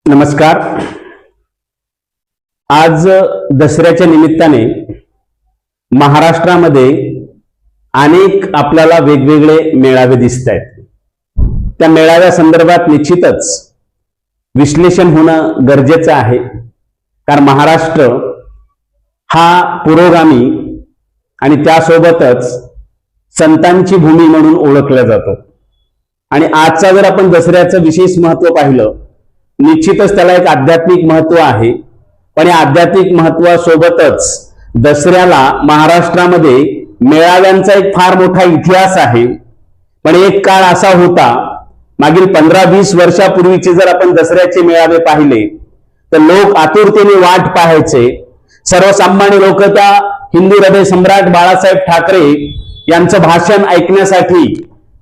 नमस्कार। आज दसऱ्याच्या निमित्ताने महाराष्ट्रामध्ये अनेक आपल्याला वेगवेगळे मेळावे दिसत आहेत। त्या मेळाव्या संदर्भात निश्चितच विश्लेषण होणं गरजेचं आहे, कारण महाराष्ट्र हा पुरोगामी आणि त्यासोबतच संतांची भूमी म्हणून ओळखला जातो। आणि आजचा जर आपण दसऱ्याचं विशेष महत्त्व पाहिलं, निश्चितच त्याला एक आध्यात्मिक महत्त्व आहे। पण या आध्यात्मिक महत्त्वासोबतच दसऱ्याला महाराष्ट्रामध्ये मेळाव्यांचा एक फार मोठा इतिहास आहे। पण एक काळ असा होता, मागील 15-20 वर्षापूर्वीचे जर आपण दसऱ्याचे मेळावे पाहिले तर लोक आतुरतेने वाट पाहायचे। सर्वसामान्य लोक त्या हिंदू हृदय सम्राट बाळासाहेब ठाकरे यांचं भाषण ऐकण्यासाठी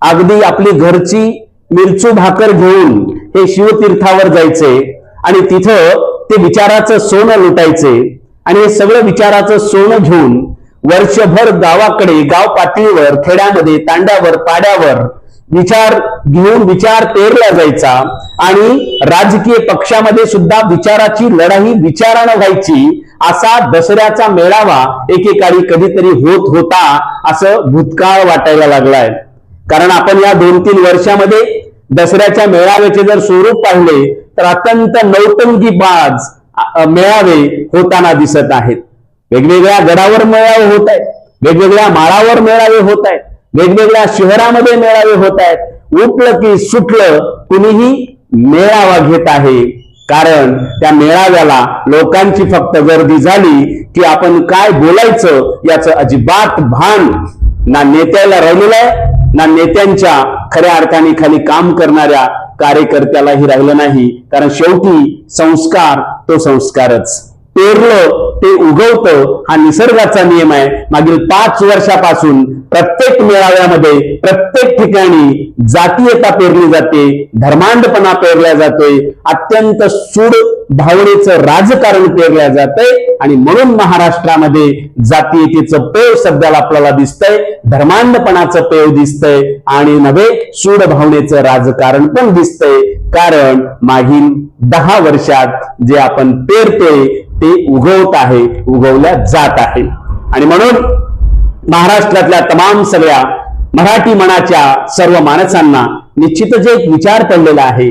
अगदी आपली घरची मिरचू भाकर घेऊन हे शिवतीर्थावर जायचे आणि तिथं ते विचाराचं सोनं लुटायचे। आणि हे सगळं विचाराचं सोनं घेऊन वर्षभर गावाकडे, गाव पातळीवर, खेड्यामध्ये, तांड्यावर, पाड्यावर विचार घेऊन विचार पेरला जायचा। आणि राजकीय पक्षामध्ये सुद्धा विचाराची लढाई विचारानं व्हायची। असा दसऱ्याचा मेळावा एकेकाळी कधीतरी होत होता असं भूतकाळ वाटायला लागलाय। कारण आपण या 2-3 वर्षामध्ये दसऱ्याच्या मेळाव्याचे जर स्वरूप पाहिले तर अत्यंत नौटंकीबाज मेळावे होताना दिसत आहेत। वेगवेगळ्या गडावर मेळावे होत आहेत, वेगवेगळ्या माळावर मेळावे होत आहेत, वेगवेगळ्या शहरामध्ये मेळावे होत आहेत। उठलं की सुटलं कुणीही मेळावा घेत आहे, कारण त्या मेळाव्याला लोकांची फक्त गर्दी झाली की आपण काय बोलायचं याचं अजिबात भान ना नेत्याला राहिलेलं आहे, ना नेत्यांच्या खऱ्या अर्थाने खाली काम करणाऱ्या कार्यकर्त्यालाही राहिलं नाही। कारण शेवटी संस्कार तो संस्कारच, पेरलं ते उगवतं हा निसर्गाचा नियम आहे। मागील 5 वर्षापासून प्रत्येक मेळाव्यामध्ये, प्रत्येक ठिकाणी जातीयता पेरली जाते, धर्मांधपणा पेरला जातोय, अत्यंत सूड भावनेचं राजकारण पेरलं जातंय। आणि म्हणून महाराष्ट्रामध्ये जातीयतेचं पेव सध्याला आपल्याला दिसतंय, धर्मांधपणाचं पेव दिसतंय आणि नव्हे सूड भावनेचं राजकारण पण दिसतंय। कारण मागील 10 वर्षात जे आपण पेरतोय ते उगवत आहे, उगवल्या जात आहे। आणि म्हणून महाराष्ट्रातल्या तमाम सगळ्या मराठी मनाच्या सर्व माणसांना निश्चितच एक विचार पडलेला आहे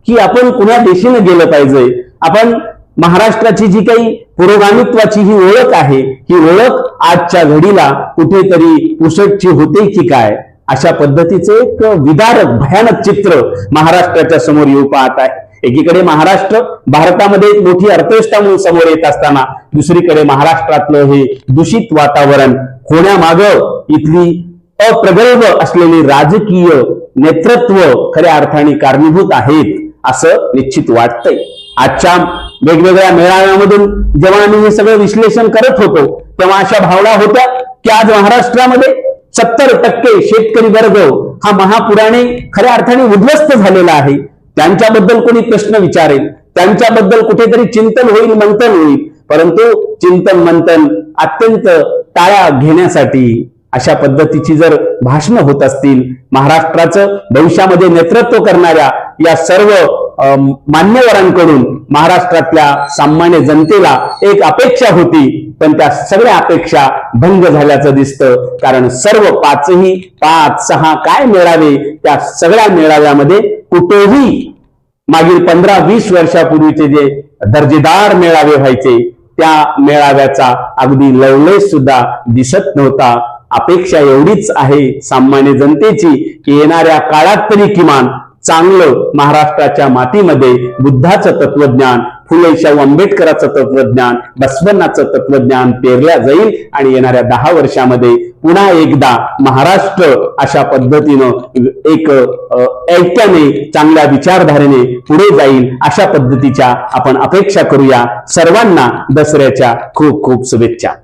की आपण कुणा दिशेने गेलं पाहिजे। आपण महाराष्ट्राची जी काही पुरोगामित्वाची ही ओळख आहे, ही ओळख आजच्या घडीला कुठेतरी पुसटची होते की काय, अशा पद्धतीचे एक विदारक भयानक चित्र महाराष्ट्राच्या समोर येऊ पाहत आहे। एकीकडे महाराष्ट्र भारतामध्ये एक मोठी अर्थव्यवस्था म्हणून समोर येत असताना, दुसरीकडे महाराष्ट्रातलं हे दूषित वातावरण होण्यामागं इथली अप्रगल्भ असलेली राजकीय नेतृत्व खऱ्या अर्थाने कारणीभूत आहेत असं निश्चित वाटतंय। आजच्या वेगवेगळ्या मेळाव्यामधून जेव्हा आम्ही हे सगळं विश्लेषण करत होतो तेव्हा अशा भावना होत्या की आज महाराष्ट्रामध्ये 70% शेतकरी वर्ग हा महापुराने खऱ्या अर्थाने उद्ध्वस्त झालेला आहे। त्यांच्याबद्दल कोणी प्रश्न विचारेल, त्यांच्याबद्दल कुठेतरी चिंतन होईल, मंथन होईल, परंतु चिंतन मंथन अत्यंत टाळ्या घेण्यासाठी अशा पद्धतीची जर भाषणं होत असतील, महाराष्ट्राचं भविष्यामध्ये नेतृत्व करणाऱ्या या सर्व मान्यवरांकडून महाराष्ट्रातल्या सामान्य जनतेला एक अपेक्षा होती, पण त्या सगळ्या अपेक्षा भंग झाल्याचं दिसतं। कारण सर्व 5-6 काय मेळावे, त्या सगळ्या मेळाव्यामध्ये कुठेही मागील 15-20 वर्षापूर्वीचे जे दर्जेदार मेळावे व्हायचे त्या मेळाव्याचा अगदी लवलेश सुद्धा दिसत नव्हता। अपेक्षा एवढीच आहे सामान्य जनतेची की येणाऱ्या काळात तरी किमान चांगलं महाराष्ट्राच्या मातीमध्ये बुद्धाचं तत्वज्ञान, फुले शाहू आंबेडकरांचं तत्वज्ञान, बसवण्णाचं तत्वज्ञान पेरल्या जाईल आणि येणाऱ्या 10 वर्षामध्ये पुन्हा एकदा महाराष्ट्र अशा पद्धतीनं एक ऐक्याने, चांगल्या विचारधारेने पुढे जाईल, अशा पद्धतीच्या आपण अपेक्षा करूया। सर्वांना दसऱ्याच्या खूप खूप शुभेच्छा।